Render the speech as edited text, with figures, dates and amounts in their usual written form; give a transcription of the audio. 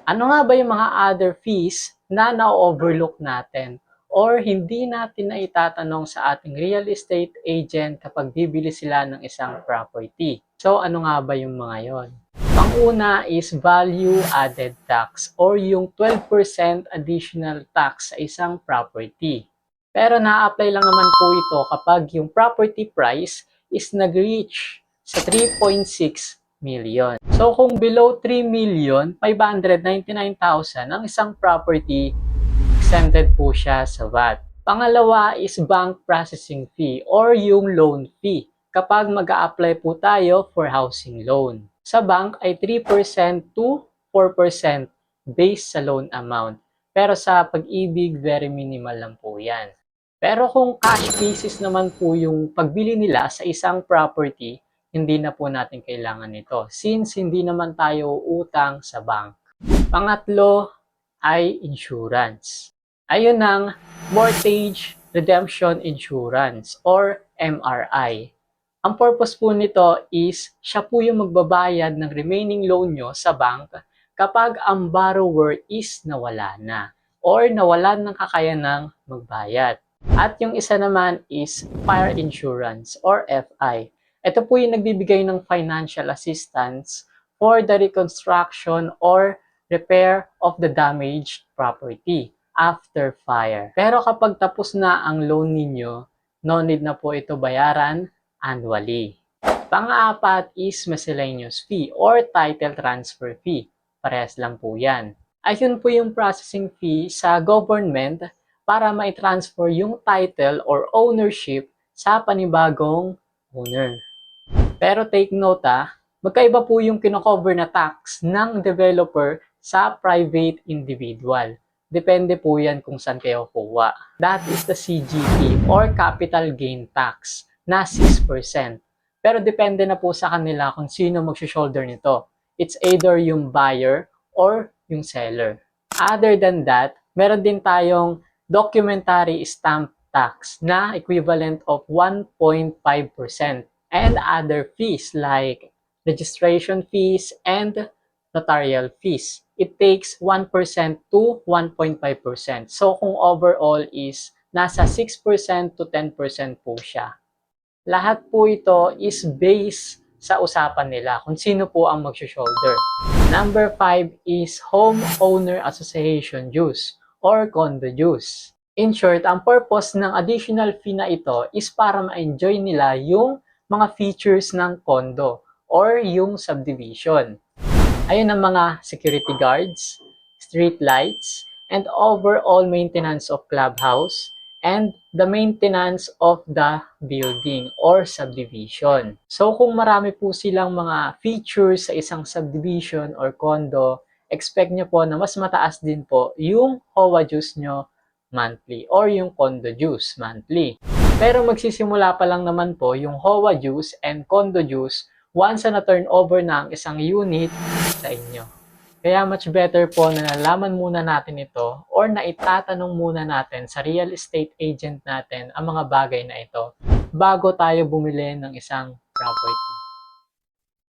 Ano nga ba yung mga other fees na na-overlook natin or hindi natin na itatanong sa ating real estate agent kapag bibili sila ng isang property? So ano nga ba yung mga yon? Panguna is value added tax or yung 12% additional tax sa isang property. Pero na-apply lang naman po ito kapag yung property price is nag-reach sa 3.6 million. So kung below 3,599,000 ang isang property, exempted po siya sa VAT. Pangalawa is bank processing fee or yung loan fee kapag mag-a-apply po tayo for housing loan. Sa bank ay 3% to 4% based sa loan amount. Pero sa pag-ibig, very minimal lang po yan. Pero kung cash basis naman po yung pagbili nila sa isang property, hindi na po natin kailangan nito since hindi naman tayo utang sa bank. Pangatlo ay insurance. Ayun ang Mortgage Redemption Insurance or MRI. Ang purpose po nito is siya po yung magbabayad ng remaining loan nyo sa bank kapag ang borrower is nawala na or nawalan ng kakayanang magbayad. At yung isa naman is fire insurance or FI. Ito po yung nagbibigay ng financial assistance for the reconstruction or repair of the damaged property after fire. Pero kapag tapos na ang loan ninyo, no need na po ito bayaran annually. Pang-apat is miscellaneous fee or title transfer fee. Parehas lang po yan. Ayun po yung processing fee sa government para ma-transfer yung title or ownership sa panibagong owner. Pero take note magkaiba po yung kino-cover na tax ng developer sa private individual. Depende po yan kung saan kayo kuha. That is the CGT or capital gain tax na 6%. Pero depende na po sa kanila kung sino mag-shoulder nito. It's either yung buyer or yung seller. Other than that, meron din tayong documentary stamp tax na equivalent of 1.5% and other fees like registration fees and notarial fees. It takes 1% to 1.5%. So kung overall is nasa 6% to 10% po siya. Lahat po ito is based sa usapan nila kung sino po ang mag-shoulder. Number 5 is Homeowner Association dues or condo dues. In short, ang purpose ng additional fee na ito is para ma-enjoy nila yung mga features ng condo or yung subdivision. Ayun ang mga security guards, street lights, and overall maintenance of clubhouse, and the maintenance of the building or subdivision. So kung marami po silang mga features sa isang subdivision or condo, expect nyo po na mas mataas din po yung HOA dues nyo monthly or yung condo dues monthly. Pero magsisimula pa lang naman po yung HOA dues and condo dues once na turnover na ang isang unit sa inyo. Kaya much better po na nalaman muna natin ito or na itatanong muna natin sa real estate agent natin ang mga bagay na ito bago tayo bumili ng isang property.